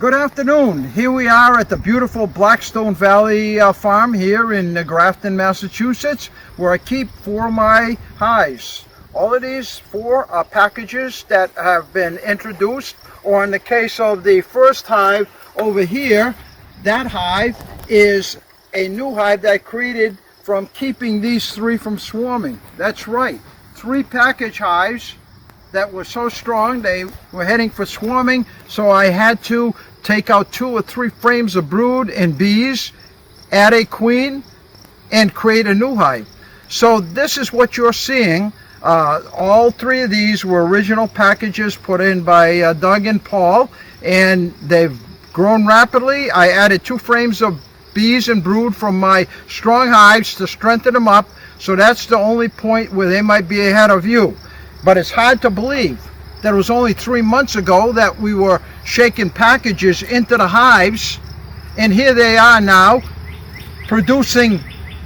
Good afternoon. Here we are at the beautiful Blackstone Valley farm here in Grafton, Massachusetts, where I keep 4 of my hives. All of these 4 are packages that have been introduced, or in the case of the first hive over here, that hive is a new hive that I created from keeping these 3 from swarming. That's right, 3 package hives that were so strong they were heading for swarming, so I had to take out 2 or 3 frames of brood and bees, add a queen, and create a new hive. So this is what you're seeing. All 3 of these were original packages put in by Doug and Paul, and they've grown rapidly. I added 2 frames of bees and brood from my strong hives to strengthen them up, so that's the only point where they might be ahead of you. But it's hard to believe that it was only 3 months ago that we were shaking packages into the hives, and here they are now producing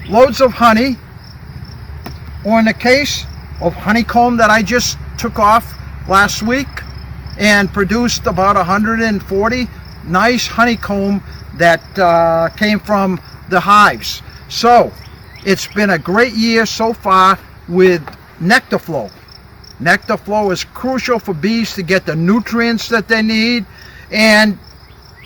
loads of honey, or in the case of honeycomb that I just took off last week and produced about 140 nice honeycomb that came from the hives. So it's been a great year so far with nectar flow. Nectar flow is crucial for bees to get the nutrients that they need and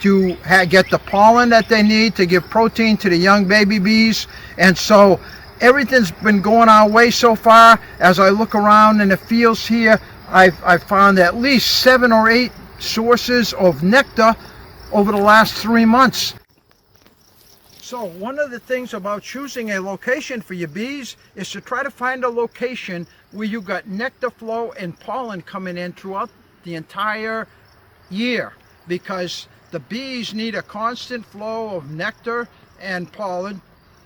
to get the pollen that they need to give protein to the young baby bees. And so everything's been going our way so far. As I look around in the fields here, I've found at least 7 or 8 sources of nectar over the last 3 months. So one of the things about choosing a location for your bees is to try to find a location where you've got nectar flow and pollen coming in throughout the entire year, because the bees need a constant flow of nectar and pollen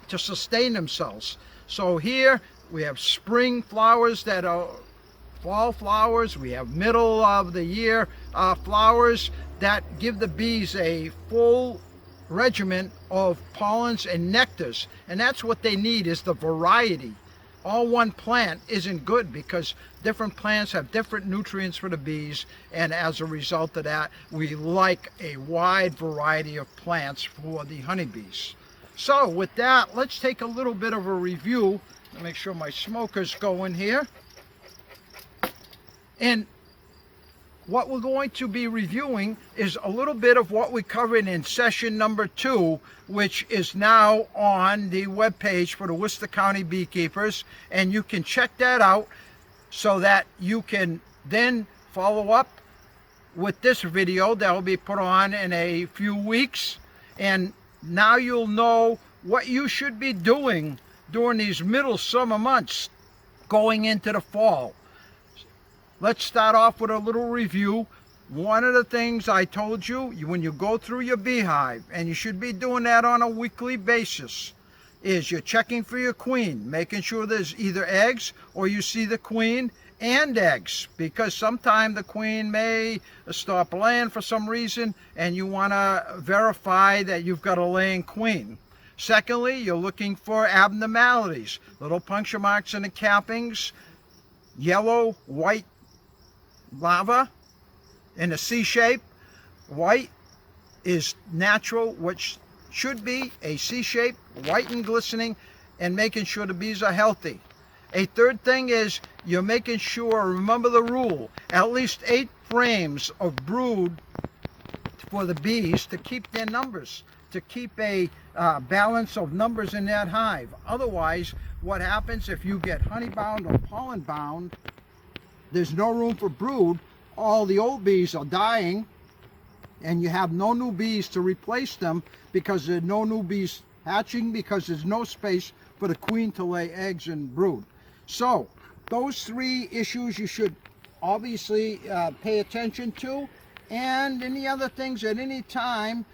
to sustain themselves. So here we have spring flowers that are fall flowers, we have middle of the year flowers that give the bees a full regimen of pollens and nectars, and that's what they need, is the variety. All one plant isn't good, because different plants have different nutrients for the bees, and as a result of that, we like a wide variety of plants for the honeybees. So with that, let's take a little bit of a review. Let me make sure my smoker's going here. And what we're going to be reviewing is a little bit of what we covered in session number 2, which is now on the webpage for the Worcester County Beekeepers, and you can check that out so that you can then follow up with this video that will be put on in a few weeks. And now you'll know what you should be doing during these middle summer months going into the fall. Let's start off with a little review. One of the things I told you, when you go through your beehive, and you should be doing that on a weekly basis, is you're checking for your queen, making sure there's either eggs or you see the queen and eggs, because sometimes the queen may stop laying for some reason and you want to verify that you've got a laying queen. Secondly, you're looking for abnormalities, little puncture marks in the cappings, yellow, white larva in a C shape. White is natural, which should be a C shape, white and glistening, and making sure the bees are healthy. A third thing is you're making sure, remember the rule, at least 8 frames of brood for the bees to keep their numbers, to keep a balance of numbers in that hive. Otherwise, what happens if you get honey bound or pollen bound, there's no room for brood, all the old bees are dying, and you have no new bees to replace them, because there are no new bees hatching, because there's no space for the queen to lay eggs and brood. So those 3 issues you should obviously pay attention to, and any other things at any time,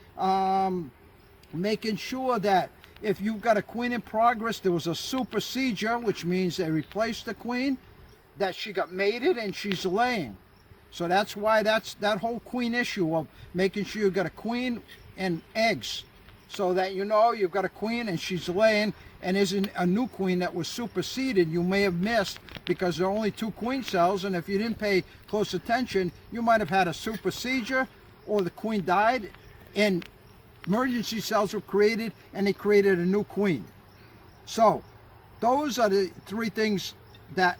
making sure that if you've got a queen in progress, there was a supersedure, which means they replaced the queen, that she got mated and she's laying. So that's why that whole queen issue of making sure you've got a queen and eggs, so that you know you've got a queen and she's laying, and isn't a new queen that was superseded you may have missed, because there are only 2 queen cells, and if you didn't pay close attention, you might have had a supersedure or the queen died and emergency cells were created and they created a new queen. So those are the three things that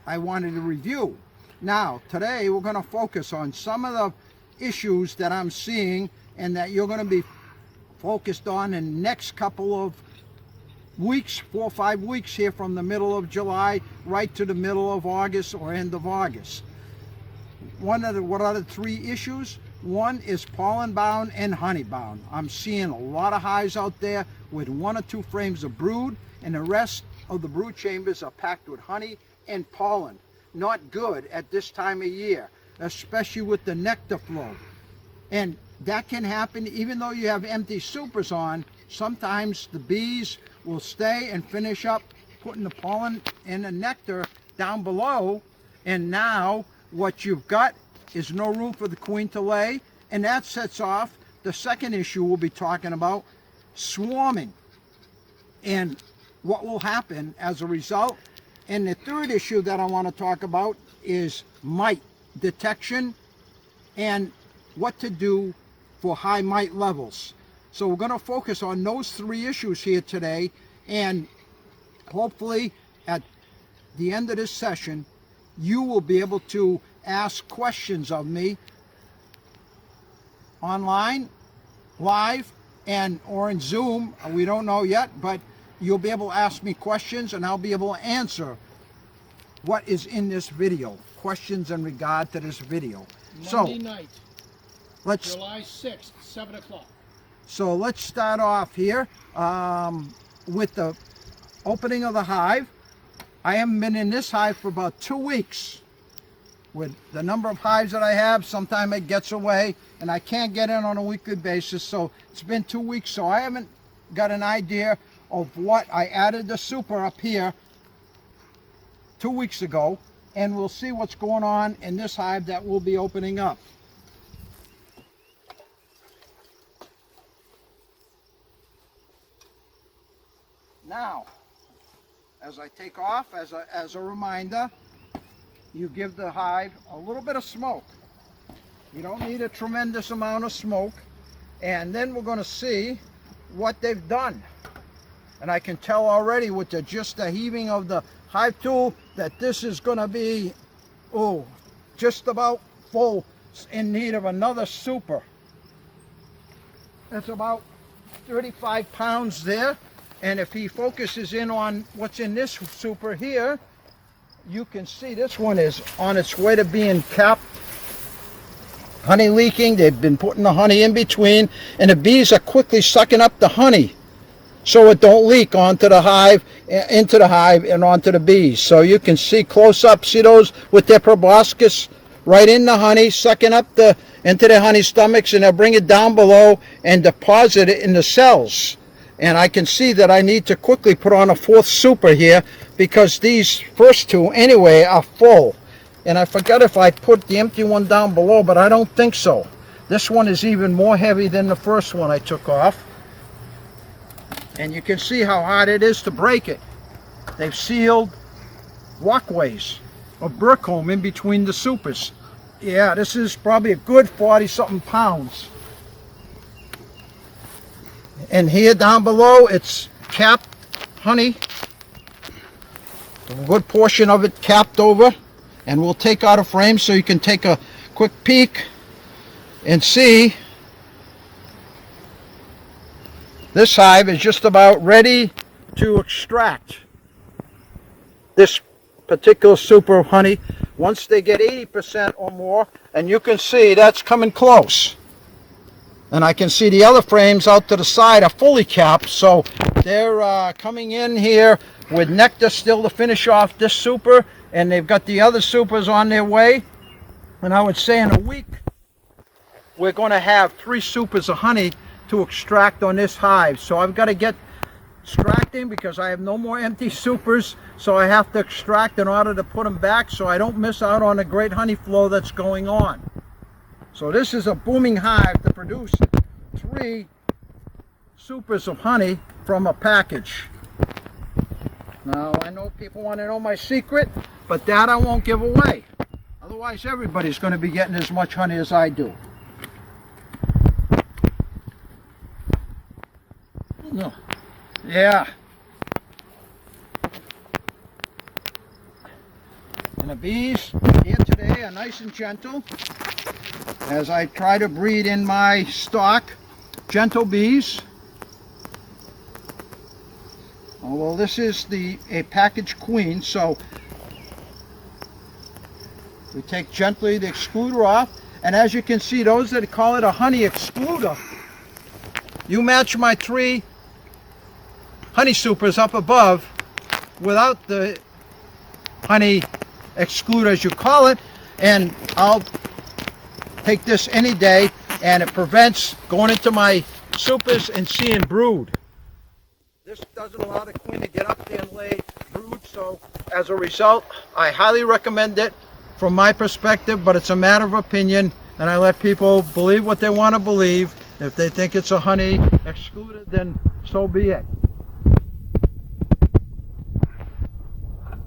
I wanted to review. Now, today we're going to focus on some of the issues that I'm seeing and that you're going to be focused on in the next couple of weeks, 4 or 5 weeks here from the middle of July right to the middle of August or end of August. What are the three issues? One is pollen bound and honey bound. I'm seeing a lot of hives out there with 1 or 2 frames of brood, and the rest of the brood chambers are packed with honey and pollen. Not good at this time of year, especially with the nectar flow. And that can happen even though you have empty supers on. Sometimes the bees will stay and finish up putting the pollen and the nectar down below, and now what you've got is no room for the queen to lay, and that sets off the second issue we'll be talking about, swarming, and what will happen as a result. And the third issue that I want to talk about is mite detection and what to do for high mite levels. So we're going to focus on those three issues here today, and hopefully at the end of this session you will be able to ask questions of me online, live, and or in Zoom. We don't know yet, but you'll be able to ask me questions and I'll be able to answer what is in this video, questions in regard to this video. Monday night, let's July 6th, 7 o'clock. So let's start off here with the opening of the hive. I haven't been in this hive for about 2 weeks. With the number of hives that I have, sometimes it gets away and I can't get in on a weekly basis. So it's been 2 weeks, so I haven't got an idea of what. I added the super up here 2 weeks ago, and we'll see what's going on in this hive that will be opening up. Now, as I take off, as a reminder, you give the hive a little bit of smoke. You don't need a tremendous amount of smoke. And then we're going to see what they've done. And I can tell already with just the heaving of the hive tool that this is going to be, just about full, in need of another super. That's about 35 pounds there. And if he focuses in on what's in this super here, you can see this one is on its way to being capped. Honey leaking. They've been putting the honey in between, and the bees are quickly sucking up the honey so it don't leak onto the hive, into the hive and onto the bees. So you can see close up, see those with their proboscis right in the honey, sucking up into their honey stomachs, and they'll bring it down below and deposit it in the cells. And I can see that I need to quickly put on a 4th super here because these first 2 anyway are full. And I forgot if I put the empty one down below, but I don't think so. This one is even more heavy than the first one I took off. And you can see how hard it is to break it. They've sealed walkways of Burcombe in between the supers. Yeah, this is probably a good 40-something pounds. And here down below, it's capped honey. A good portion of it capped over. And we'll take out a frame so you can take a quick peek and see. This hive is just about ready to extract this particular super of honey once they get 80% or more. And you can see that's coming close. And I can see the other frames out to the side are fully capped, so they're coming in here with nectar still to finish off this super, and they've got the other supers on their way. And I would say in a week we're going to have 3 supers of honey to extract on this hive. So I've got to get extracting because I have no more empty supers, so I have to extract in order to put them back so I don't miss out on the great honey flow that's going on. So this is a booming hive to produce 3 supers of honey from a package. Now I know people want to know my secret, but that I won't give away. Otherwise everybody's going to be getting as much honey as I do. No. Yeah. And the bees here today are nice and gentle as I try to breed in my stock gentle bees. Although this is a package queen, so we take gently the excluder off, and as you can see, those that call it a honey excluder, you match my 3 honey supers up above without the honey excluder, as you call it, and I'll take this any day, and it prevents going into my supers and seeing brood. This doesn't allow the queen to get up there and lay brood, so as a result, I highly recommend it from my perspective, but it's a matter of opinion, and I let people believe what they want to believe. If they think it's a honey excluded, then so be it.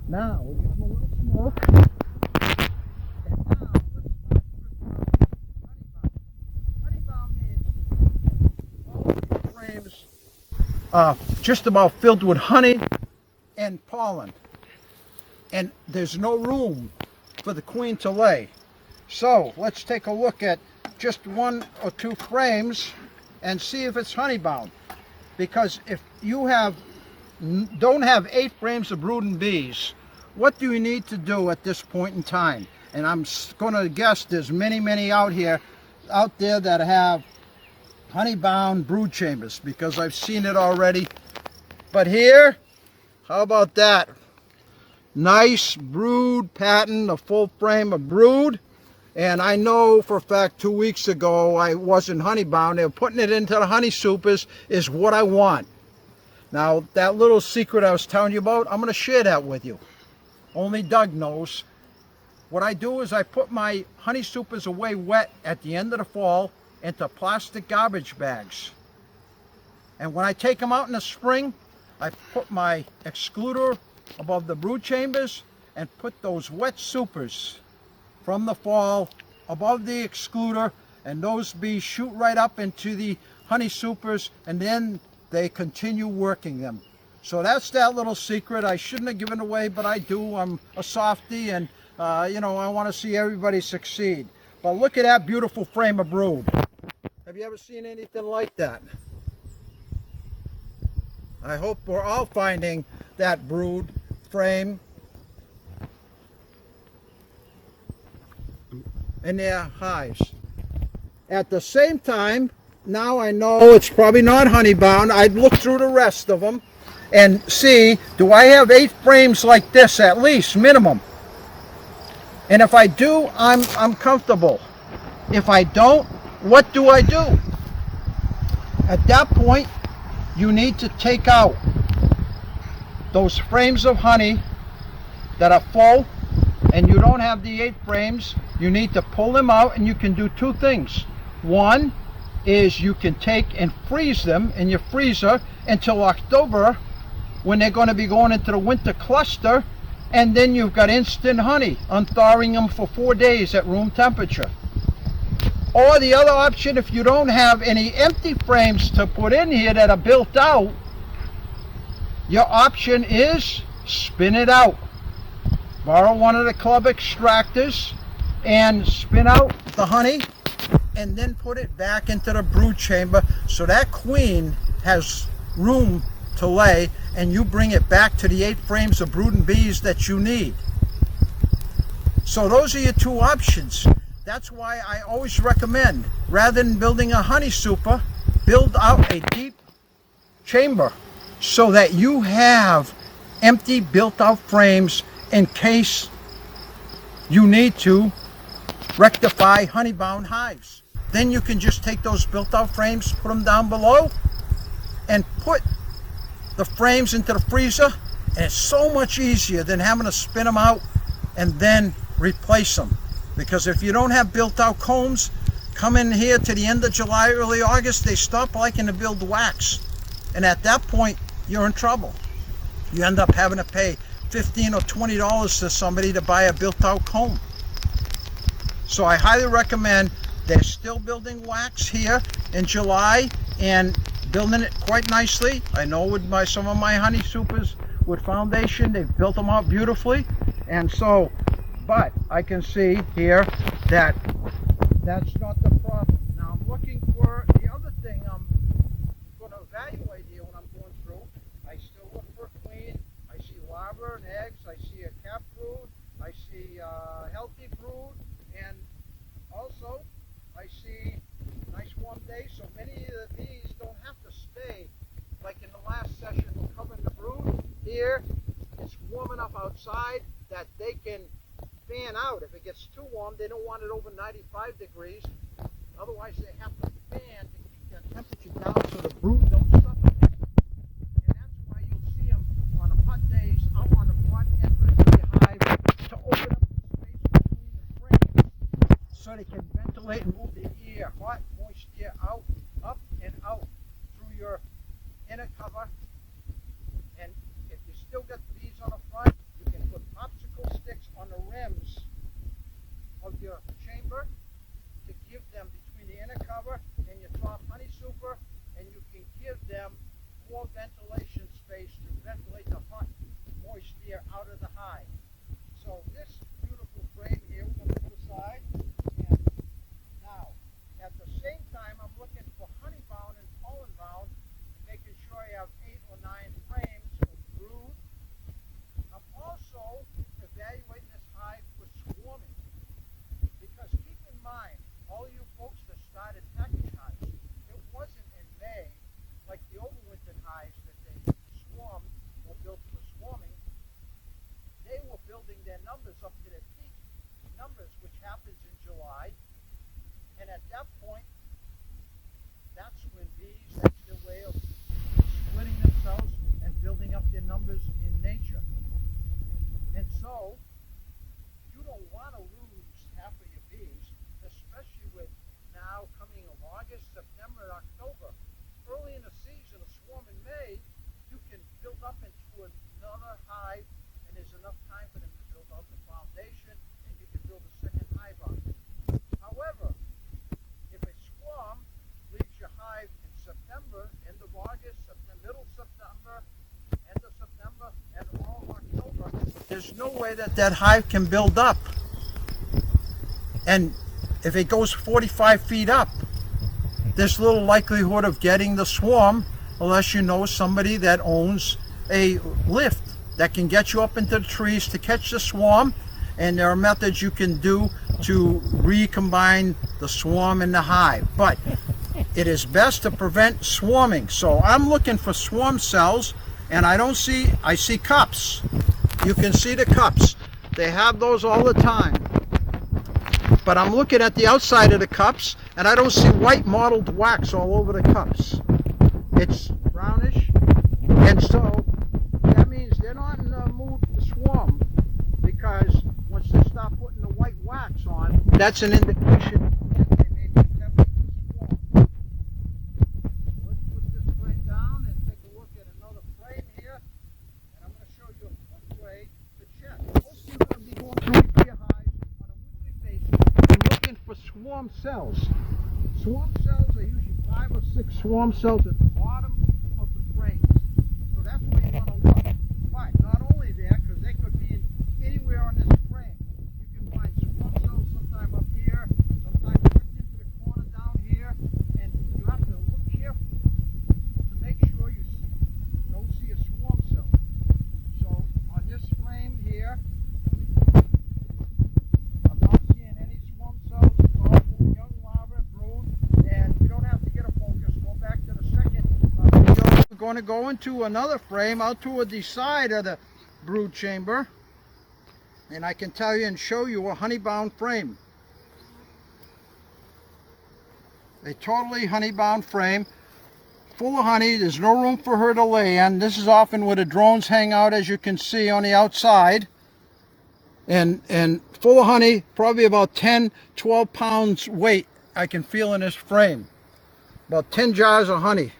Now, we'll give them a little smoke. And now, let's start with honey bomb. Honey bomb means all the frames just about filled with honey and pollen. And there's no room for the queen to lay. So let's take a look at just 1 or 2 frames and see if it's honey bound. Because if you don't have 8 frames of brooding bees, what do you need to do at this point in time? And I'm going to guess there's many out there that have honey bound brood chambers, because I've seen it already. But here, how about that? Nice brood pattern, a full frame of brood. And I know for a fact 2 weeks ago I wasn't honey bound. They were putting it into the honey supers is what I want. Now that little secret I was telling you about, I'm going to share that with you. Only Doug knows. What I do is I put my honey supers away wet at the end of the fall into plastic garbage bags. And when I take them out in the spring, I put my excluder above the brood chambers and put those wet supers from the fall above the excluder, and those bees shoot right up into the honey supers, and then they continue working them. So that's that little secret. I shouldn't have given away, but I do. I'm a softie, and you know, I want to see everybody succeed. But look at that beautiful frame of brood. Have you ever seen anything like that? I hope we're all finding that brood frame in their hives. At the same time, now I know it's probably not honey bound. I'd look through the rest of them and see, do I have 8 frames like this at least, minimum? And if I do, I'm comfortable. If I don't, what do I do? At that point, you need to take out those frames of honey that are full and you don't have the 8 frames. You need to pull them out, and you can do 2 things. One is you can take and freeze them in your freezer until October, when they're going to be going into the winter cluster, and then you've got instant honey, unthawing them for 4 days at room temperature. Or the other option, if you don't have any empty frames to put in here that are built out, your option is spin it out. Borrow one of the club extractors and spin out the honey, and then put it back into the brood chamber so that queen has room to lay, and you bring it back to the 8 frames of brooding bees that you need. So those are your 2 options. That's why I always recommend, rather than building a honey super, build out a deep chamber so that you have empty built out frames in case you need to rectify honey bound hives. Then you can just take those built out frames, put them down below, and put the frames into the freezer, and it's so much easier than having to spin them out and then replace them. Because if you don't have built out combs, come in here to the end of July, early August, they stop liking to build wax. And at that point, you're in trouble. You end up having to pay $15 or $20 to somebody to buy a built out comb. So I highly recommend, they're still building wax here in July, and building it quite nicely. I know with some of my honey supers with foundation, they've built them out beautifully. And so, but I can see here that that's not the problem. Now I'm looking for the other thing I'm going to evaluate here when I'm going through. I still look for a queen. I see larvae and eggs. I see a cap brood. I see healthy brood. And also I see nice warm days. So many of the bees don't have to stay like in the last session we're covering the brood. Here it's warm enough outside that they can fan out. If it gets too warm, they don't want it over 95 degrees. Otherwise, they have to fan to keep that temperature down so the brood don't suffocate. And that's why you'll see them on hot days out on the front entrance of your hive to open up the space between the frames so they can ventilate and move the air, hot, moist air out, up and out through your inner cover. And if you still got bees on the front, you can put popsicle sticks on the rims of your chamber to give them between the inner cover and your top honey super, and you can give them more ventilation space to ventilate the hot, moist air out of the hive. So this beautiful frame here, we're going to put aside. And now, at the same time, I'm looking for honey bound and pollen bound, making sure I have 8 or 9 frames of brood. I'm also evaluating this hive for swarming, because keep in mind, all you folks that started package hives, it wasn't in May like the overwintered hives that they swarmed or built for swarming. They were building their numbers up to their peak numbers, which happens in July, and at that point, that's when bees, that's their way of splitting themselves and building up their numbers in nature. And so, you don't want to lose half of your bees, especially with now coming of August, September, and October. Early in the season, a swarm in May, you can build up into another hive, and there's enough time for them to build out the foundation, and you can build a second hive on it. However, if a swarm leaves your hive in September, end of August, middle September, end of September, and all of October, there's no way that that hive can build up. And if it goes 45 feet up, there's little likelihood of getting the swarm unless you know somebody that owns a lift that can get you up into the trees to catch the swarm. And there are methods you can do to recombine the swarm and the hive. But it is best to prevent swarming. So I'm looking for swarm cells, and I see cups. You can see the cups. They have those all the time. But I'm looking at the outside of the cups, and I don't see white mottled wax all over the cups. It's brownish, and so that means they're not in the mood to swarm, because once they start putting the white wax on, that's an indication that they may be attempting to swarm. Let's put this frame down and take a look at another frame here, and I'm going to show you a quick way to check. Most people are going to be going through your hives on a weekly basis and looking for swarm cells. Swarm cells are usually 5 or 6 swarm cells at the bottom of the frames. So that's where you want to look. But not only there, because they could be anywhere on this frame. You can find swarm cells sometime up here, sometimes tucked into the corner down here, and you have to look carefully to make sure you don't see a swarm cell. So on this frame here, I'm not seeing any swarm cells. It's all full of young larvae, brood, and we don't have to get a focus. Go back to the second video. We're going to go into another frame out to the side of the brood chamber, and I can tell you and show you a honey-bound frame. A totally honey-bound frame, full of honey. There's no room for her to lay in. This is often where the drones hang out, as you can see on the outside. And full of honey, probably about 10-12 pounds weight I can feel in this frame. About 10 jars of honey.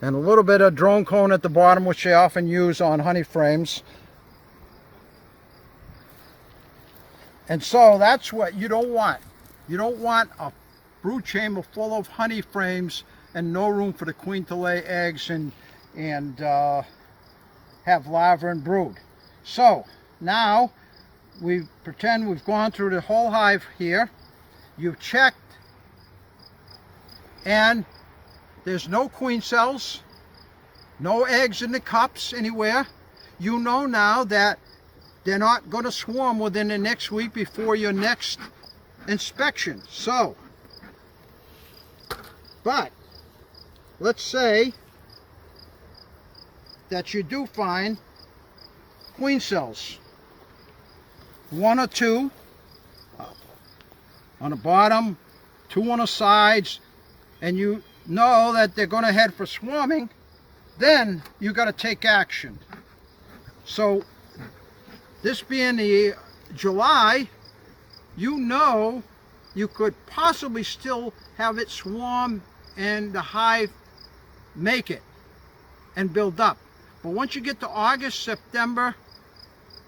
And a little bit of drone cone at the bottom, which they often use on honey frames. And so that's what you don't want. You don't want a brood chamber full of honey frames and no room for the queen to lay eggs and have larvae and brood. So now we pretend we've gone through the whole hive here. You've checked, and there's no queen cells, no eggs in the cups anywhere. You know now that they're not going to swarm within the next week before your next inspection. So, but let's say that you do find queen cells, one or two on the bottom, two on the sides, and you know that they're going to head for swarming, then you got to take action. So this being the July, you know you could possibly still have it swarm and the hive make it and build up. But once you get to August, September,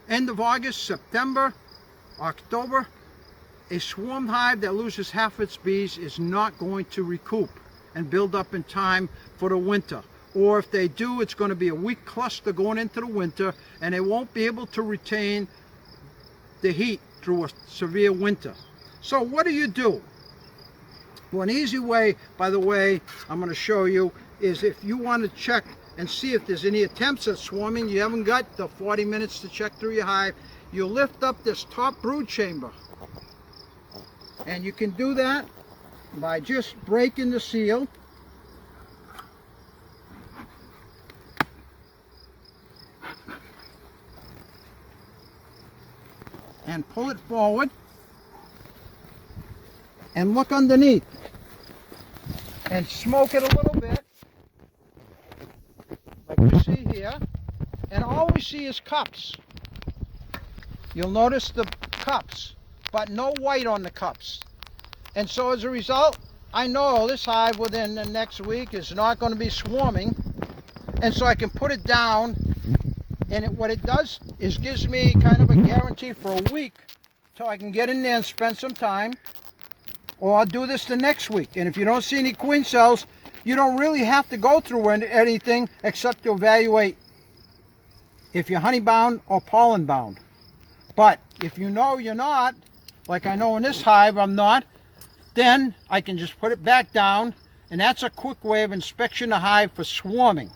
end of August, September, October, a swarm hive that loses half its bees is not going to recoup and build up in time for the winter. Or if they do, it's going to be a weak cluster going into the winter, and they won't be able to retain the heat through a severe winter. So what do? Well, an easy way, by the way, I'm going to show you, is if you want to check and see if there's any attempts at swarming, you haven't got the 40 minutes to check through your hive, you lift up this top brood chamber. And you can do that by just breaking the seal. And pull it forward. And look underneath. And smoke it a little bit. Like you see here. And all we see is cups. You'll notice the cups, but no white on the cups. And so as a result, I know this hive within the next week is not going to be swarming. And so I can put it down, and what it does is gives me kind of a guarantee for a week till I can get in there and spend some time, or I'll do this the next week. And if you don't see any queen cells, you don't really have to go through anything except to evaluate if you're honey bound or pollen bound. But if you know you're not, like I know in this hive I'm not, then I can just put it back down, and that's a quick way of inspection the hive for swarming.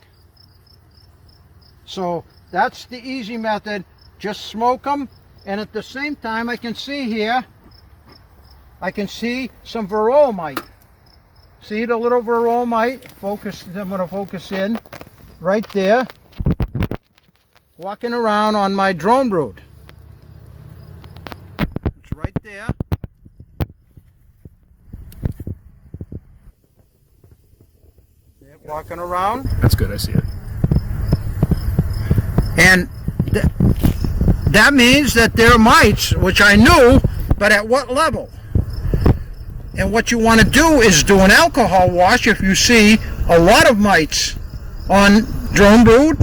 So that's the easy method. Just smoke them, and at the same time I can see here, I can see some varroa mite. See the little varroa mite? Focus, I'm going to focus in right there, walking around on my drone brood. It's right there. They're walking around. That's good, I see it. And that means that there are mites, which I knew, but at what level? And what you want to do is do an alcohol wash if you see a lot of mites on drone brood.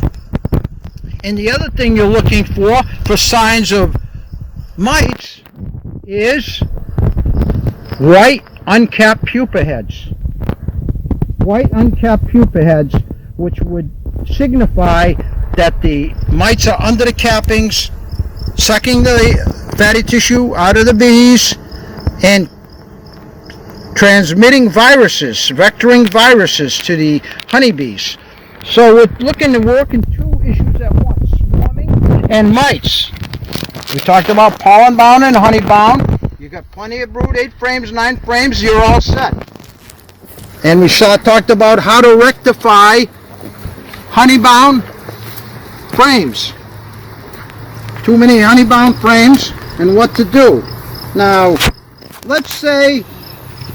And the other thing you're looking for signs of mites is white uncapped pupa heads. White uncapped pupa heads, which would signify that the mites are under the cappings, sucking the fatty tissue out of the bees and transmitting viruses, vectoring viruses to the honeybees. So we're looking to work in two issues at once, swarming and mites. We talked about pollen bound and honey bound. You got plenty of brood, 8 frames, 9 frames, you're all set. And we talked about how to rectify honey bound frames. Too many honey bound frames and what to do. Now, let's say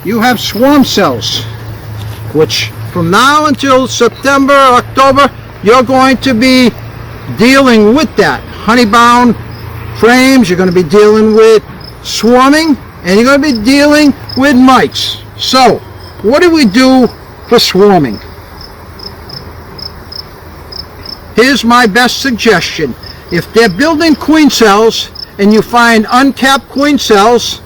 you have swarm cells, which from now until September, October, you're going to be dealing with that. Honey bound frames, you're going to be dealing with swarming, and you're going to be dealing with mites. So, what do we do for swarming? Here's my best suggestion. If they're building queen cells and you find uncapped queen cells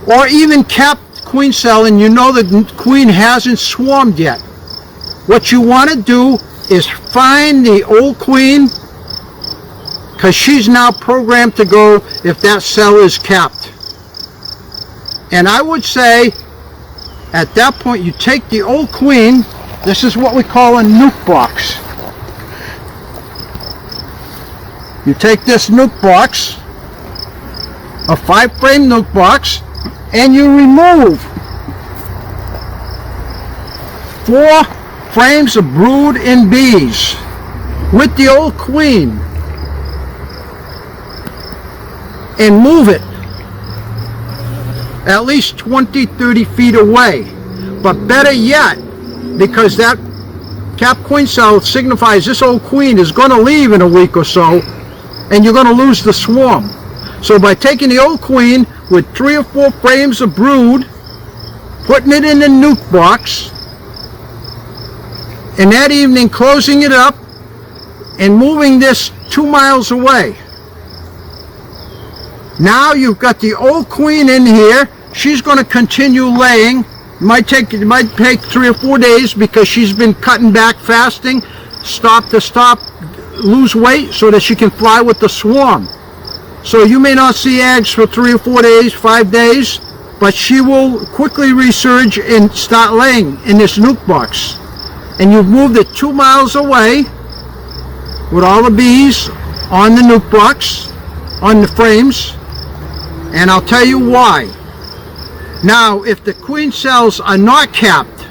or even capped queen cell and you know the queen hasn't swarmed yet, what you want to do is find the old queen, because she's now programmed to go if that cell is capped. And I would say at that point you take the old queen. This is what we call a nuke box. You take this nuke box, a 5-frame nuke box, and you remove 4 frames of brood and bees with the old queen and move it at least 20-30 feet away. But better yet, because that capped queen cell signifies this old queen is going to leave in a week or so and you're going to lose the swarm. So by taking the old queen with 3 or 4 frames of brood, putting it in the nuke box, and that evening closing it up and moving this 2 miles away. Now you've got the old queen in here. She's going to continue laying. It might take 3 or 4 days because she's been cutting back, fasting, lose weight so that she can fly with the swarm. So you may not see eggs for 3 or 4 days, 5 days, but she will quickly resurge and start laying in this nuke box. And you've moved it 2 miles away with all the bees on the nuke box, on the frames, and I'll tell you why. Now, if the queen cells are not capped,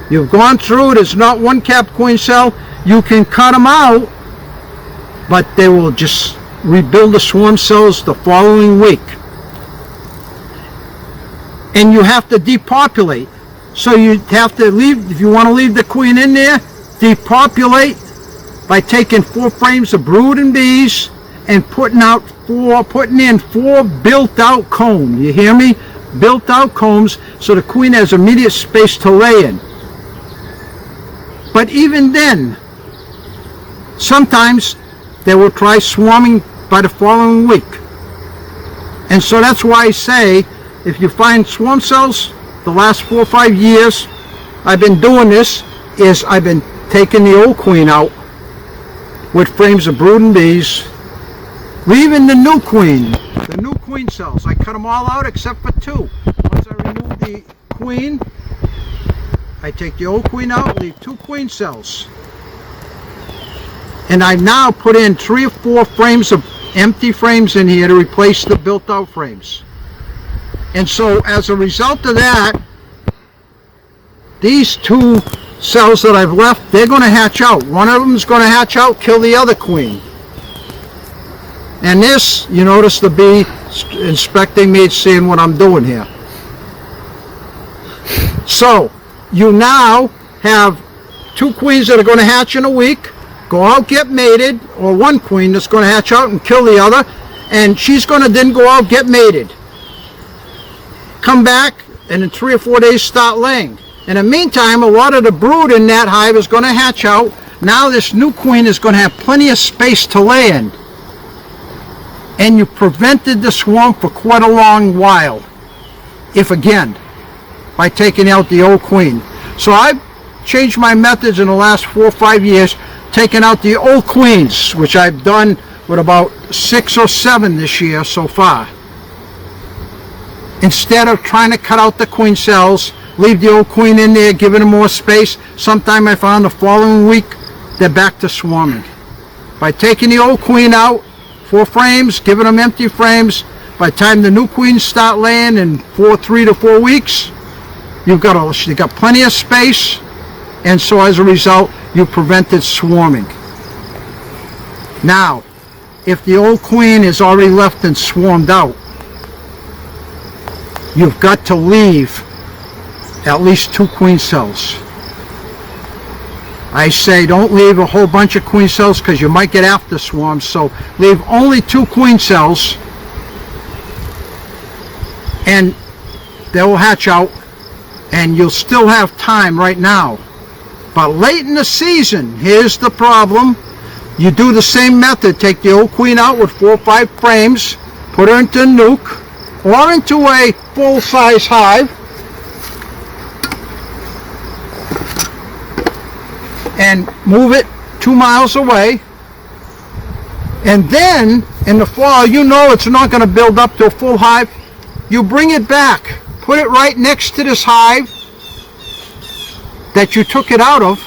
you've gone through, there's not one capped queen cell, you can cut them out, but they will just rebuild the swarm cells the following week. And you have to depopulate. So you have to leave, if you want to leave the queen in there, depopulate by taking 4 frames of brood and bees and putting in 4 built out combs. You hear me? Built out combs so the queen has immediate space to lay in. But even then, sometimes they will try swarming by the following week. And so that's why I say, if you find swarm cells, the last 4 or 5 years I've been doing this, is I've been taking the old queen out with frames of brood and bees, leaving the new queen cells. I cut them all out except for 2. Once I remove the queen, I take the old queen out, leave 2 queen cells. And I now put in 3 or 4 frames of empty frames in here to replace the built out frames. And so as a result of that, these 2 cells that I've left, they're going to hatch out. One of them is going to hatch out, kill the other queen. And this, you notice the bee inspecting me, seeing what I'm doing here. So you now have 2 queens that are going to hatch in a week, go out, get mated, or 1 queen that's going to hatch out and kill the other, and she's going to then go out, get mated, come back, and in 3 or 4 days start laying. In the meantime, a lot of the brood in that hive is going to hatch out. Now this new queen is going to have plenty of space to lay in. And you prevented the swarm for quite a long while, if again, by taking out the old queen. So I've changed my methods in the last 4 or 5 years, taking out the old queens, which I've done with about 6 or 7 this year so far. Instead of trying to cut out the queen cells, leave the old queen in there, giving them more space. Sometime I found the following week, they're back to swarming. By taking the old queen out, 4 frames, giving them empty frames, by the time the new queens start laying in 3 to 4 weeks, you've got plenty of space, and so as a result, you prevented swarming. Now, if the old queen is already left and swarmed out, you've got to leave at least 2 queen cells. I say don't leave a whole bunch of queen cells because you might get after swarms, so leave only 2 queen cells and they will hatch out, and you'll still have time right now. But late in the season, here's the problem. You do the same method. Take the old queen out with 4 or 5 frames, put her into a nuke or into a full-size hive, and move it 2 miles away. And then in the fall, you know it's not going to build up to a full hive. You bring it back, put it right next to this hive that you took it out of,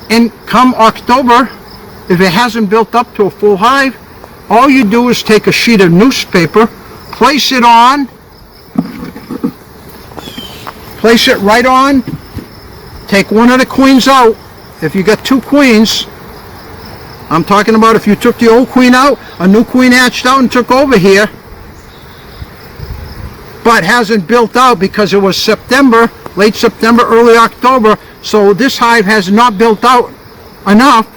and come October, if it hasn't built up to a full hive, all you do is take a sheet of newspaper, place it right on, take one of the queens out. If you got 2 queens, I'm talking about if you took the old queen out, a new queen hatched out and took over here, but hasn't built out because it was September, late September, early October, so this hive has not built out enough.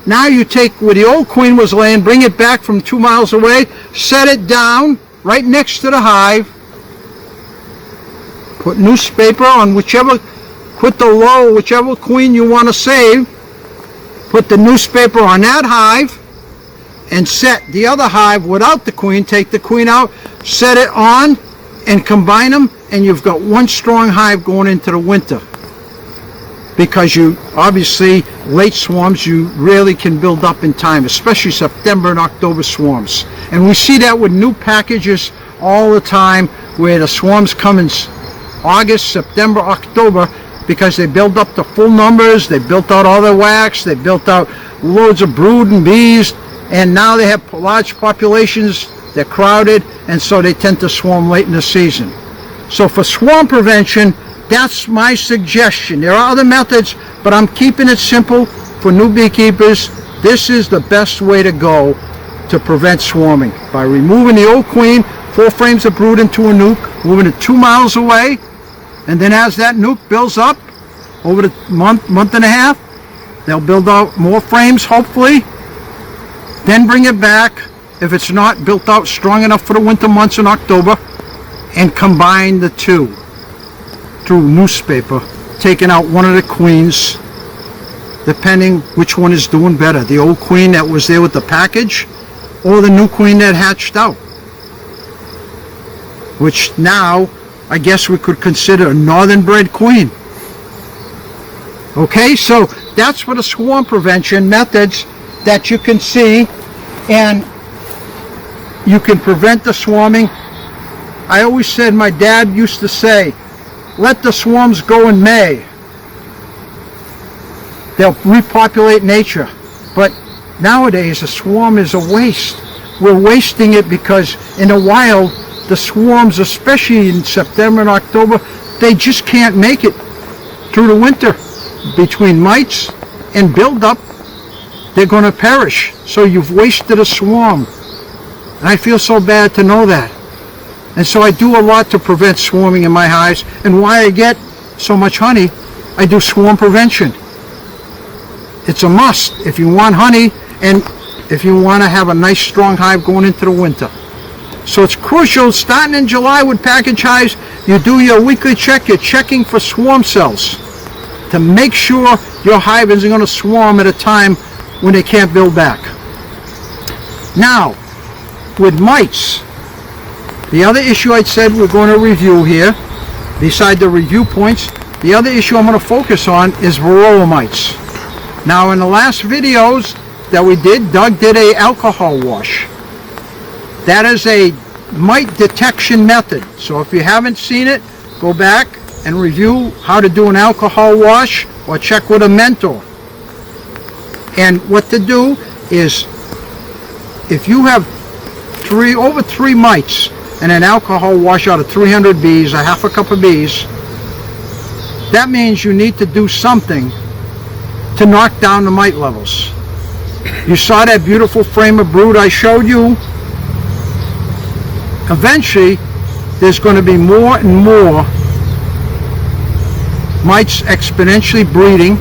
Now you take where the old queen was laying, bring it back from 2 miles away, set it down right next to the hive, put newspaper on whichever queen you want to save, put the newspaper on that hive, and set the other hive without the queen, take the queen out, set it on, and combine them, and you've got one strong hive going into the winter. Because you, obviously, late swarms you really can build up in time, especially September and October swarms. And we see that with new packages all the time, where the swarms come in August, September, October, because they build up to full numbers, they built out all their wax, they built out loads of brood and bees, and now they have large populations, they're crowded, and so they tend to swarm late in the season. So for swarm prevention, that's my suggestion. There are other methods, but I'm keeping it simple for new beekeepers. This is the best way to go to prevent swarming, by removing the old queen, 4 frames of brood into a nuke, moving it 2 miles away, and then as that nuke builds up over the month and a half, they'll build out more frames, hopefully, then bring it back if it's not built out strong enough for the winter months in October, and combine the 2 through newspaper, taking out one of the queens, depending which one is doing better, the old queen that was there with the package or the new queen that hatched out, which now I guess we could consider a northern bred queen. Okay, so that's for the swarm prevention methods that you can see, and you can prevent the swarming. I always said, my dad used to say, let the swarms go in May. They'll repopulate nature. But nowadays a swarm is a waste. We're wasting it because in the wild, the swarms, especially in September and October, they just can't make it through the winter. Between mites and buildup, they're going to perish. So you've wasted a swarm. And I feel so bad to know that. And so I do a lot to prevent swarming in my hives. And why I get so much honey, I do swarm prevention. It's a must if you want honey and if you want to have a nice strong hive going into the winter. So it's crucial, starting in July with package hives, you do your weekly check. You're checking for swarm cells to make sure your hive isn't going to swarm at a time when they can't build back. Now, with mites, the other issue I said we're going to review here, beside the review points, the other issue I'm going to focus on is varroa mites. Now, in the last videos that we did, Doug did a alcohol wash. That is a mite detection method. So if you haven't seen it, go back and review how to do an alcohol wash or check with a mentor. And what to do is, if you have over 3 mites and an alcohol wash out of 300 bees, a half a cup of bees, that means you need to do something to knock down the mite levels. You saw that beautiful frame of brood I showed you. Eventually, there's going to be more and more mites exponentially breeding,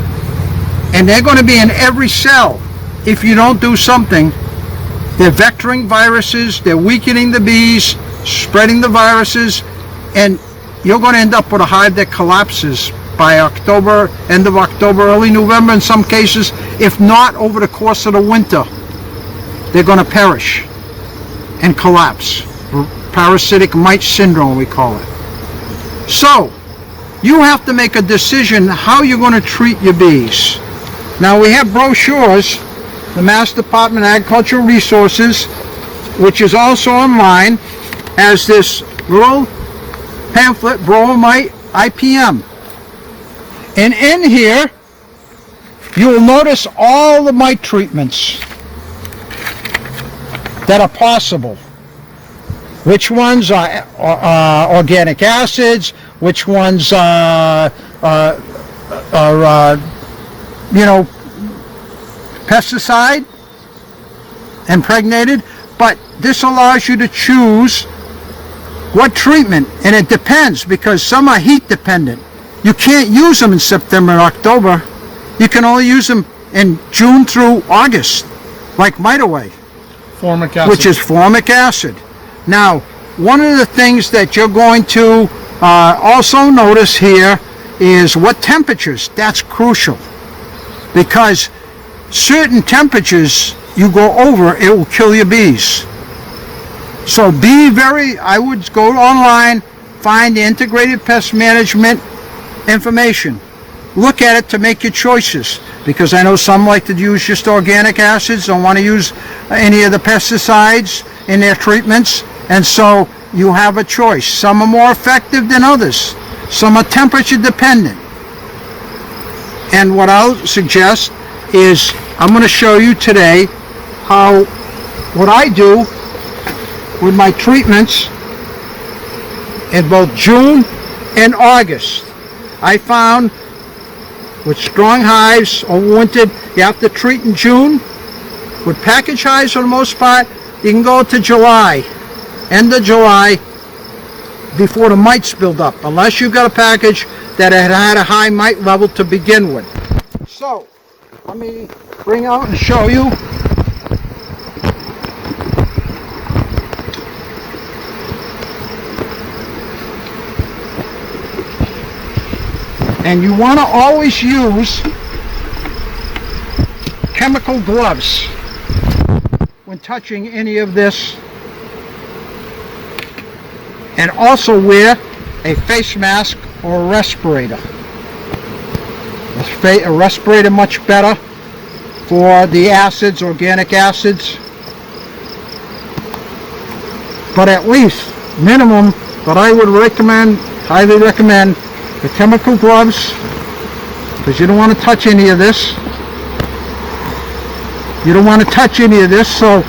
and they're going to be in every cell if you don't do something. They're vectoring viruses, they're weakening the bees, spreading the viruses, and you're going to end up with a hive that collapses by October, end of October, early November in some cases. If not, over the course of the winter, they're going to perish and collapse. Parasitic mite syndrome, we call it. So, you have to make a decision how you're going to treat your bees. Now we have brochures, the Mass Department of Agricultural Resources, which is also online, has this little pamphlet, Bromite IPM. And in here, you will notice all the mite treatments that are possible. Which ones are organic acids, which ones are pesticide impregnated, but this allows you to choose what treatment, and it depends because some are heat dependent. You can't use them in September and October. You can only use them in June through August, like Mitaway, Formic acid. which is formic acid. Now, one of the things that you're going to also notice here is what temperatures. That's crucial because certain temperatures you go over, it will kill your bees. So I would go online, find the integrated pest management information. Look at it to make your choices, because I know some like to use just organic acids, don't want to use any of the pesticides in their treatments, and so you have a choice. Some are more effective than others. Some are temperature dependent. And what I'll suggest is I'm going to show you today what I do with my treatments in both June and August. I found with strong hives overwintered, you have to treat in June. With package hives, for the most part, you can go to July, end of July, before the mites build up, unless you've got a package that had a high mite level to begin with. So, let me bring out and show you. And you want to always use chemical gloves when touching any of this, and also wear a face mask or a respirator. A respirator much better for the acids, organic acids, but at least minimum, but I would recommend, highly recommend, the chemical gloves, because you don't want to touch any of this. You don't want to touch any of this, so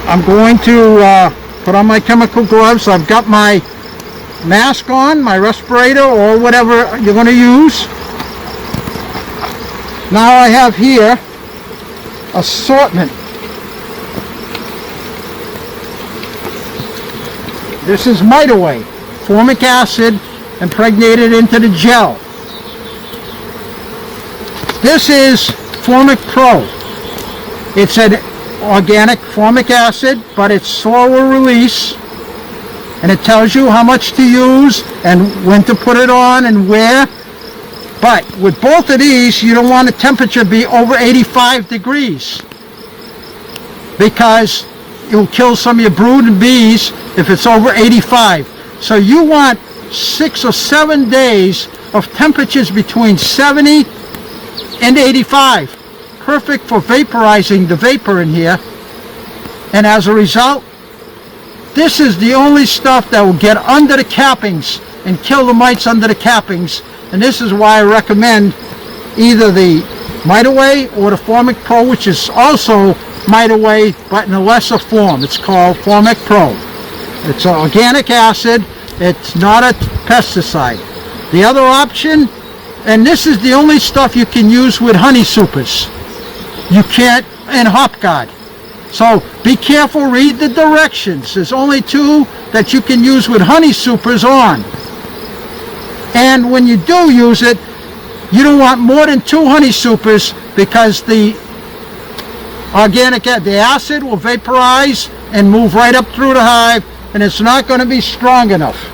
I'm going to put on my chemical gloves. I've got my mask on, my respirator, or whatever you're going to use. Now I have here assortment. This is Mitaway, formic acid impregnated into the gel. This is Formic Pro. It's an organic formic acid, but it's slower release, and it tells you how much to use and when to put it on and where. But with both of these, you don't want the temperature to be over 85 degrees, because it will kill some of your brood and bees if it's over 85. So you want 6 or 7 days of temperatures between 70 and 85. Perfect for vaporizing the vapor in here. And as a result, this is the only stuff that will get under the cappings and kill the mites under the cappings. And this is why I recommend either the Mitaway or the Formic Pro, which is also Mitaway, but in a lesser form. It's called Formic Pro. It's an organic acid. It's not a pesticide. The other option, and this is the only stuff you can use with honey supers. You can't in Hop Guard. So be careful, read the directions. There's only 2 that you can use with honey supers on. And when you do use it, you don't want more than 2 honey supers, because the acid will vaporize and move right up through the hive, and it's not going to be strong enough.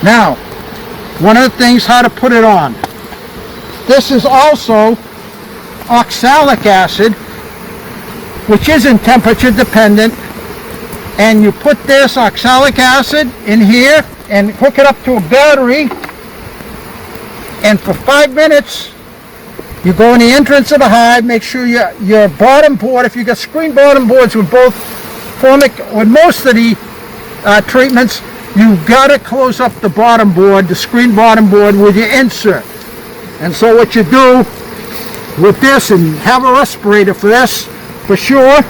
Now, one of the things how to put it on. This is also oxalic acid, which isn't temperature dependent, and you put this oxalic acid in here and hook it up to a battery, and for 5 minutes you go in the entrance of the hive. Make sure your bottom board, if you got screen bottom boards with both formic, with most of the treatments, you've got to close up the bottom board, the screen bottom board, with your insert. And so what you do with this, and have a respirator for this for sure,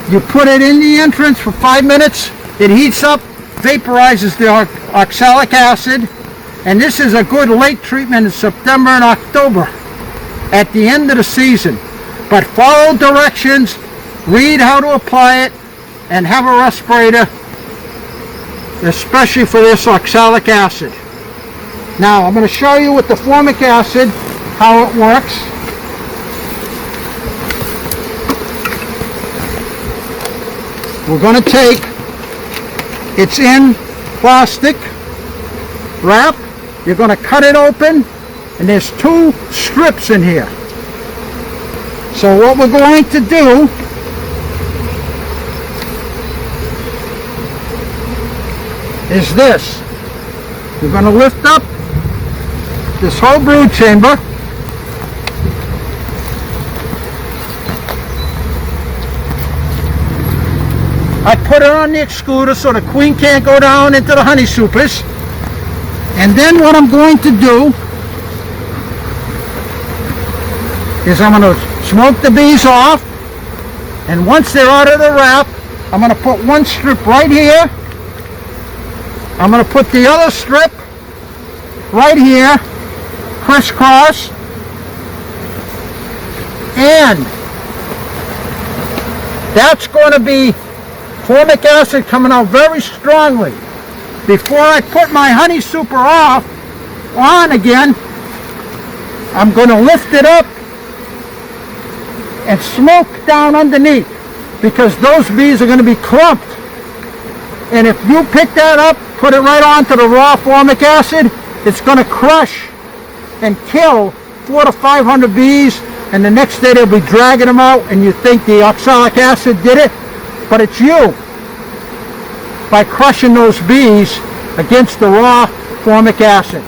you put it in the entrance for 5 minutes, it heats up, vaporizes the oxalic acid, and this is a good late treatment in September and October at the end of the season. But follow directions, read how to apply it, and have a respirator, especially for this oxalic acid. Now I'm going to show you with the formic acid how it works. We're going to take, it's in plastic wrap, you're going to cut it open, and there's 2 strips in here. So what we're going to do is this. We're going to lift up this whole brood chamber, I put it on the excluder so the queen can't go down into the honey supers. And then what I'm going to do is I'm going to smoke the bees off, and once they're out of the wrap, I'm going to put 1 strip right here. I'm going to put the other strip right here, crisscross, and that's going to be formic acid coming out very strongly. Before I put my honey super on again, I'm going to lift it up and smoke down underneath, because those bees are going to be clumped. And if you pick that up, put it right onto the raw formic acid, it's going to crush and kill 400 to 500 bees, and the next day they'll be dragging them out, and you think the oxalic acid did it, but it's you, by crushing those bees against the raw formic acid.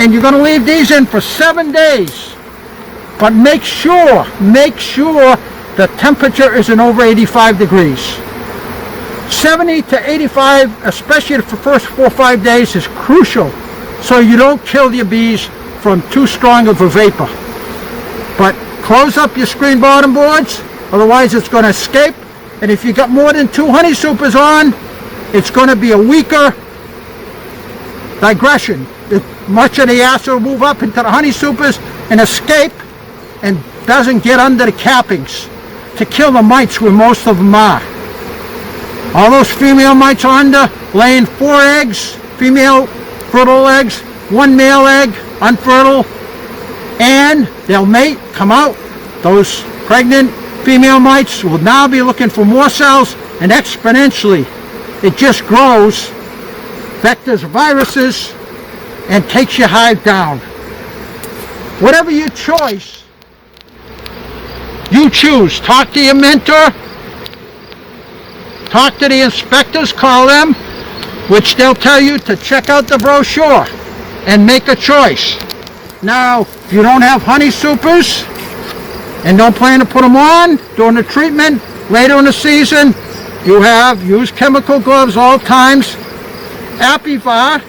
And you're going to leave these in for 7 days, but make sure the temperature isn't over 85 degrees. 70 to 85, especially for the first 4 or 5 days, is crucial, so you don't kill your bees from too strong of a vapor. But close up your screen bottom boards, otherwise it's going to escape. And if you got more than 2 honey supers on, it's going to be a weaker digression. Much of the acid will move up into the honey supers and escape, and doesn't get under the cappings to kill the mites where most of them are. All those female mites are under, laying 4 eggs, female fertile eggs, 1 male egg, unfertile, and they'll mate, come out. Those pregnant female mites will now be looking for more cells, and exponentially it just grows, vectors, viruses, and takes your hive down. Whatever your choice, you choose. Talk to your mentor, talk to the inspectors, call them, which they'll tell you to check out the brochure and make a choice. Now, if you don't have honey supers and don't plan to put them on during the treatment later in the season, use chemical gloves all times. Apivar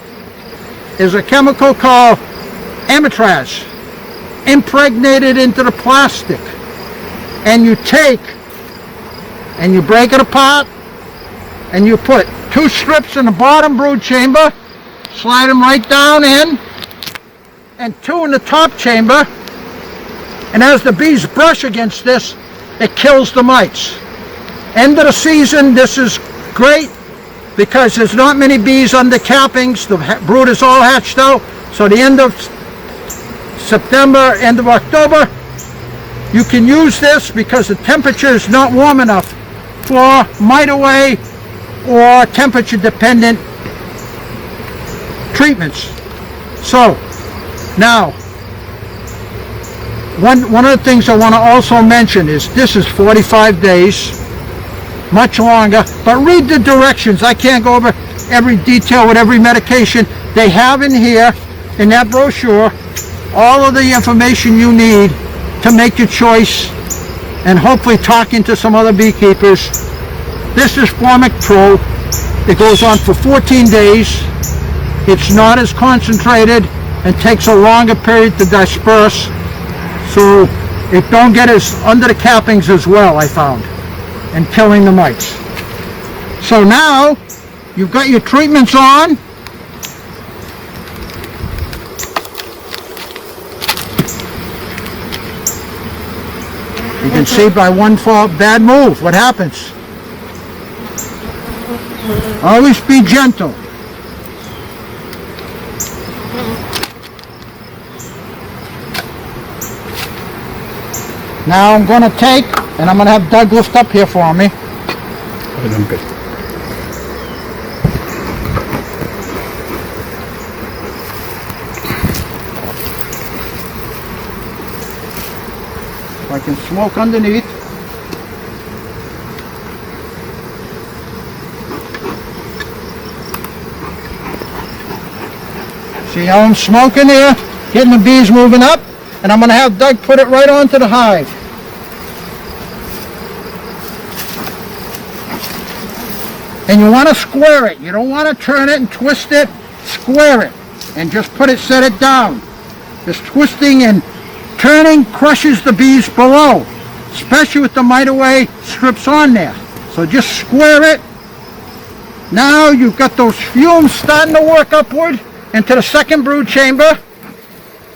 is a chemical called amitraz, impregnated into the plastic, and you take and you break it apart, and you put 2 strips in the bottom brood chamber, slide them right down in, and 2 in the top chamber, and as the bees brush against this, it kills the mites. End of the season, this is great because there's not many bees under cappings. The brood is all hatched out, so the end of September, end of October, you can use this because the temperature is not warm enough for mite away or temperature dependent treatments. So now, one of the things I want to also mention is this is 45 days. much longer. But read the directions. I can't go over every detail with every medication. They have in here, in that brochure, all of the information you need to make your choice, and hopefully talking to some other beekeepers. This is Formic Pro. It goes on for 14 days. It's not as concentrated and takes a longer period to disperse, so it don't get as under the cappings as well, I found, and killing the mites. So now you've got your treatments on. You can see by one bad move what happens. Always be gentle. Now I'm going to take, and I'm going to have Doug lift up here for me. I can smoke underneath. See how I'm smoking there? Getting the bees moving up. And I'm going to have Doug put it right onto the hive. And you want to square it. You don't want to turn it and twist it. Square it. And just set it down. This twisting and turning crushes the bees below, especially with the mite away strips on there. So just square it. Now you've got those fumes starting to work upward into the second brood chamber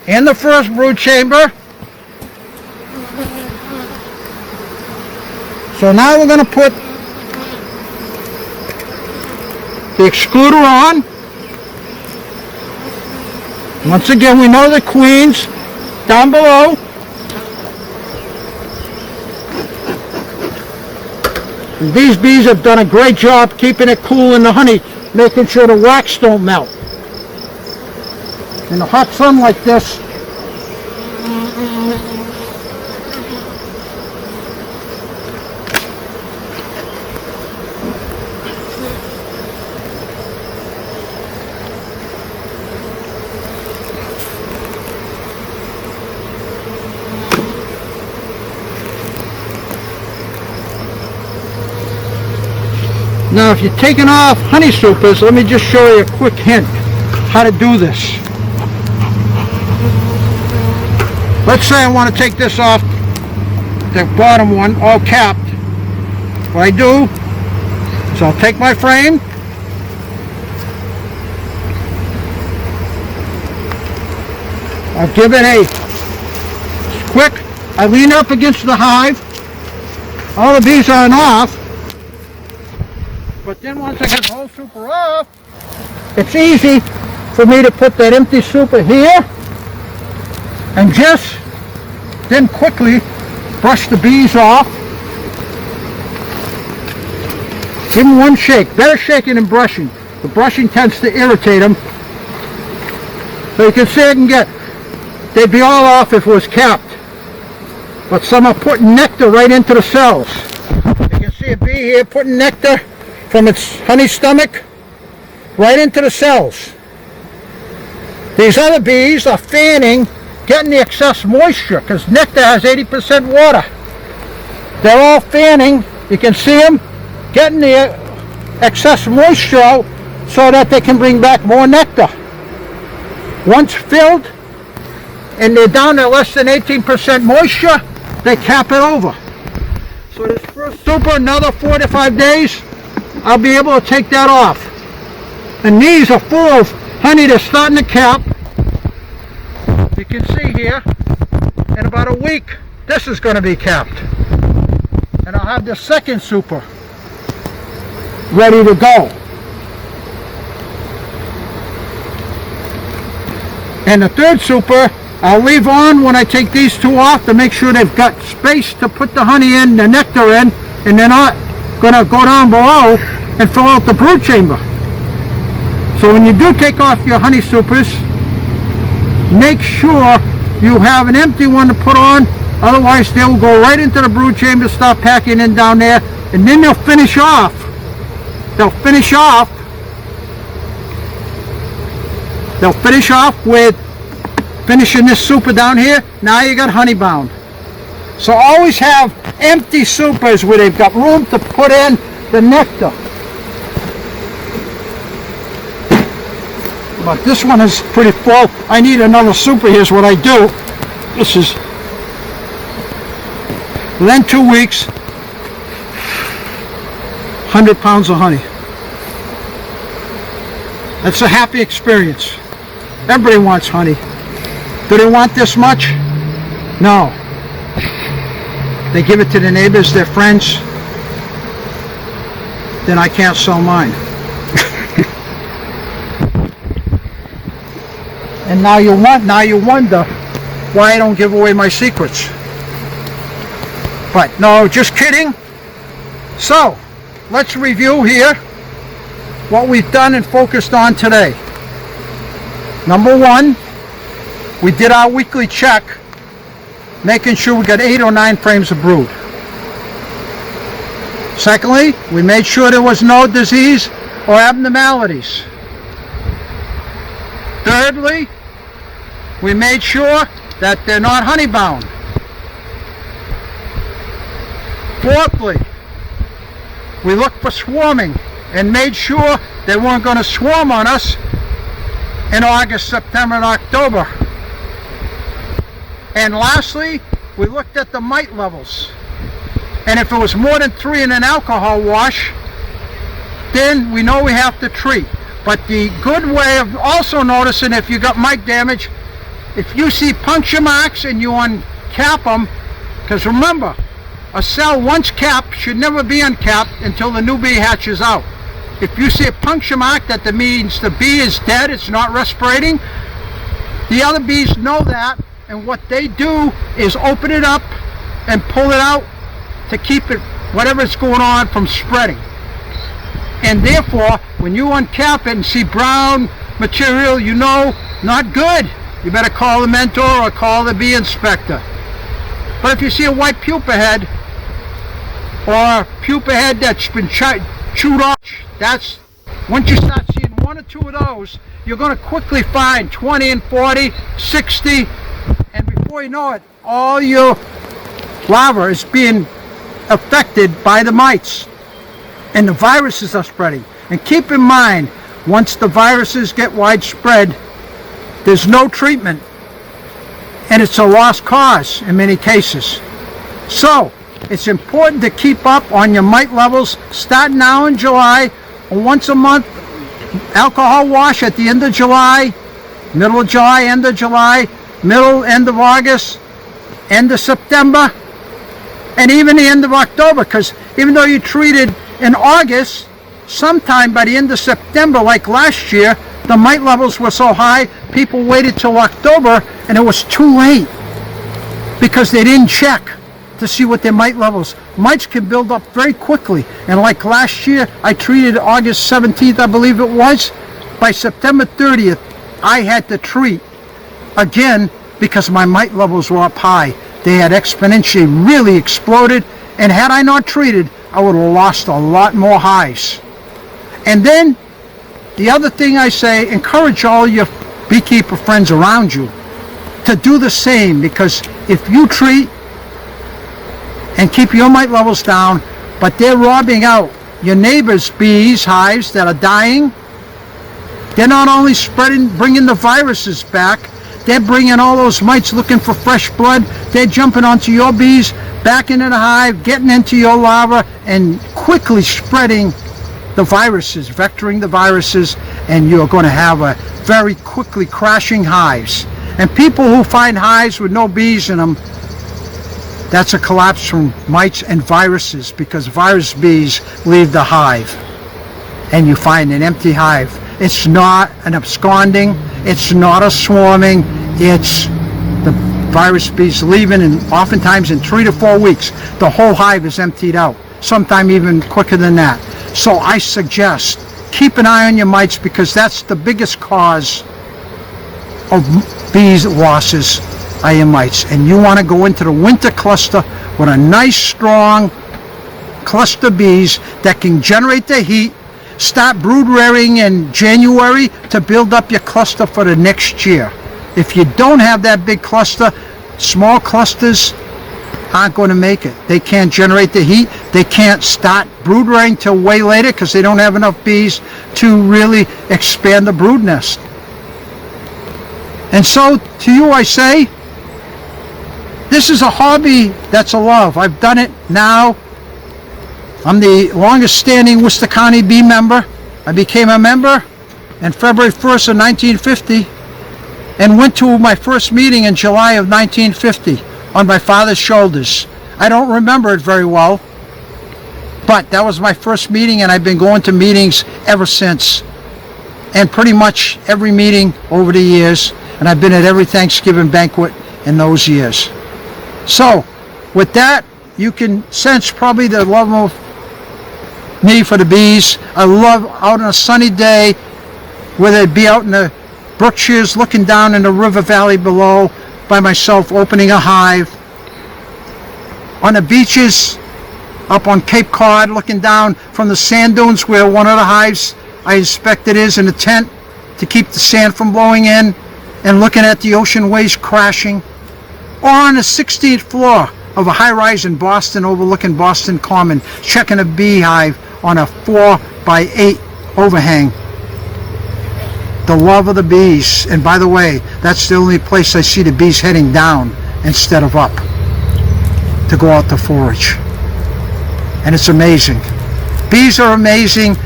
and the first brood chamber. So now we're going to put the excluder on. Once again, we know the queens down below. And these bees have done a great job keeping it cool in the honey, making sure the wax don't melt. In the hot sun like this, now if you're taking off honey supers, let me just show you a quick hint how to do this. Let's say I want to take this off, the bottom one, all capped. What I do is I'll take my frame, I'll give it a quick, I lean up against the hive, all the bees aren't off, but then once I get the whole super off, it's easy for me to put that empty super here and just then quickly brush the bees off. Give them one shake. Better shaking than brushing. The brushing tends to irritate them. So you can see I can get, they'd be all off if it was capped. But some are putting nectar right into the cells. You can see a bee here putting nectar from its honey stomach right into the cells. These other bees are fanning, getting the excess moisture, because nectar has 80% water. They're all fanning, you can see them getting the excess moisture out so that they can bring back more nectar. Once filled and they're down to less than 18% moisture, they cap it over. So this first super, another 4 to 5 days, I'll be able to take that off. And these are full of honey. They're starting to cap. You can see here, in about a week, this is going to be capped. And I'll have the second super ready to go. And the third super, I'll leave on when I take these two off to make sure they've got space to put the honey in, the nectar in, and they're not going to go down below and fill out the brood chamber. So when you do take off your honey supers, make sure you have an empty one to put on, otherwise they'll go right into the brood chamber, start packing in down there, And then they'll finish off. They'll finish off with finishing this super down here. Now you got honey bound. So always have empty supers where they've got room to put in the nectar. But this one is pretty full. I need another super. Here's what I do. This is, within 2 weeks, 100 pounds of honey. That's a happy experience. Everybody wants honey. Do they want this much? No. They give it to their neighbors, their friends. Then I can't sell mine. And now you wonder why I don't give away my secrets. But no, just kidding. So, let's review here what we've done and focused on today. Number one, we did our weekly check, making sure we got 8 or 9 frames of brood. Secondly, we made sure there was no disease or abnormalities. Thirdly, we made sure that they're not honey bound. Fourthly, we looked for swarming and made sure they weren't going to swarm on us in August, September, and October. And lastly, we looked at the mite levels. And if it was more than 3 in an alcohol wash, then we know we have to treat. But the good way of also noticing if you got mite damage, if you see puncture marks and you uncap them, because remember, a cell once capped should never be uncapped until the new bee hatches out. If you see a puncture mark, that means the bee is dead, it's not respirating. The other bees know that, and what they do is open it up and pull it out to keep it, whatever's going on, from spreading. And therefore, when you uncap it and see brown material, you know, not good. You better call the mentor or call the bee inspector. But if you see a white pupa head, or a pupa head that's been chewed off, that's, once you start seeing 1 or 2 of those, you're going to quickly find 20 and 40, 60, and before you know it, all your larva is being affected by the mites, and the viruses are spreading. And keep in mind, once the viruses get widespread, there's no treatment, and it's a lost cause in many cases. So it's important to keep up on your mite levels. Start now in July, once a month alcohol wash at the end of July, middle of July, end of July, end of August, end of September, and even the end of October, because even though you treated in August, sometime by the end of September, like last year, the mite levels were so high, people waited till October, and it was too late because they didn't check to see what their mite levels. Mites can build up very quickly, and like last year, I treated August 17th, I believe it was. By September 30th, I had to treat again because my mite levels were up high. They had exponentially really exploded, and had I not treated, I would have lost a lot more hives. And then the other thing I say, encourage all your beekeeper friends around you to do the same, because if you treat and keep your mite levels down, but they're robbing out your neighbors' bees' hives that are dying, they're not only bringing the viruses back, they're bringing all those mites looking for fresh blood. They're jumping onto your bees, back into the hive, getting into your larva, and quickly spreading the viruses, vectoring the viruses, and you're going to have a very quickly crashing hives. And people who find hives with no bees in them, that's a collapse from mites and viruses, because virus bees leave the hive and you find an empty hive. It's not an absconding, it's not a swarming, it's the virus bees leaving, and oftentimes in 3 to 4 weeks the whole hive is emptied out, sometime even quicker than that. So I suggest keep an eye on your mites, because that's the biggest cause of bees losses are your mites. And you want to go into the winter cluster with a nice strong cluster bees that can generate the heat, start brood rearing in January to build up your cluster for the next year. If you don't have that big cluster, small clusters aren't going to make it. They can't generate the heat. They can't start brood rearing till way later because they don't have enough bees to really expand the brood nest. And so to you I say, this is a hobby that's a love. I've done it now. I'm the longest standing Worcester County bee member. I became a member on February 1st of 1950 and went to my first meeting in July of 1950 on my father's shoulders. I don't remember it very well, but that was my first meeting, and I've been going to meetings ever since, and pretty much every meeting over the years, and I've been at every Thanksgiving banquet in those years. So with that, you can sense probably the love of me for the bees. I love out on a sunny day, whether it be out in the Berkshires looking down in the river valley below by myself opening a hive, on the beaches up on Cape Cod looking down from the sand dunes where one of the hives I inspected is in a tent to keep the sand from blowing in, and looking at the ocean waves crashing, or on the 16th floor of a high-rise in Boston overlooking Boston Common, checking a beehive on a 4x8 overhang. The love of the bees. And by the way, that's the only place I see the bees heading down instead of up to go out to forage. And it's amazing. Bees are amazing,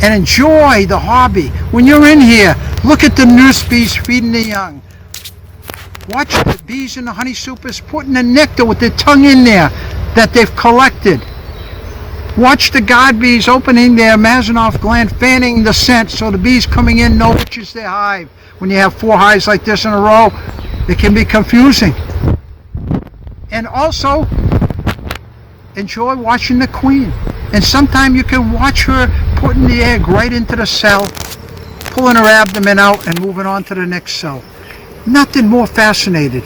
and enjoy the hobby. When you're in here, look at the nurse bees feeding the young. Watch the bees and the honey supers putting the nectar with their tongue in there that they've collected. Watch the guard bees opening their Mazanoff gland, fanning the scent so the bees coming in know which is their hive. When you have 4 hives like this in a row, it can be confusing. And also, enjoy watching the queen. And sometimes you can watch her putting the egg right into the cell, pulling her abdomen out and moving on to the next cell. Nothing more fascinating.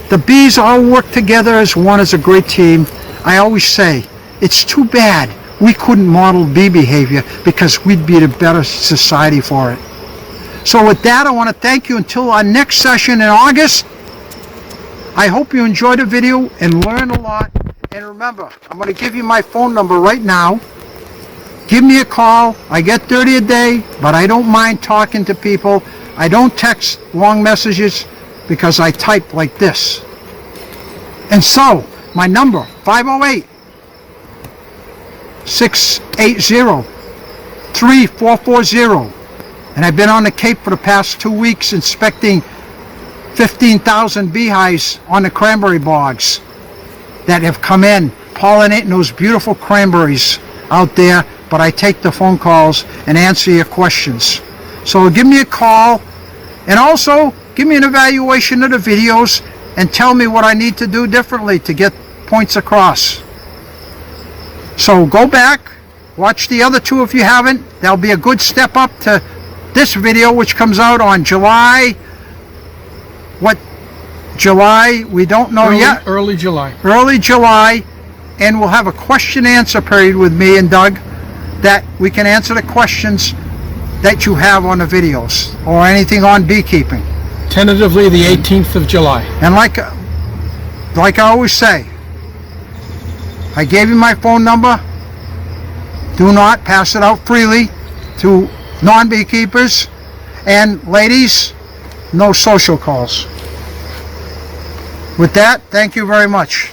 The bees all work together as one, as a great team. I always say, it's too bad we couldn't model bee behavior, because we'd be a better society for it. So with that, I want to thank you until our next session in August. I hope you enjoyed the video and learned a lot. And remember, I'm going to give you my phone number right now. Give me a call. I get 30 a day, but I don't mind talking to people. I don't text long messages because I type like this. And so, my number, 508-680-3440. And I've been on the Cape for the past 2 weeks inspecting 15,000 beehives on the cranberry bogs that have come in, pollinating those beautiful cranberries out there. But I take the phone calls and answer your questions. So give me a call, and also give me an evaluation of the videos and tell me what I need to do differently to get points across. So go back, watch the other 2 if you haven't. That'll be a good step up to this video, which comes out on July, July, we don't know yet. Early July. Early July, and we'll have a question answer period with me and Doug that we can answer the questions that you have on the videos or anything on beekeeping. Tentatively the 18th of July. And like I always say, I gave you my phone number. Do not pass it out freely to non-beekeepers. And ladies, no social calls. With that, thank you very much.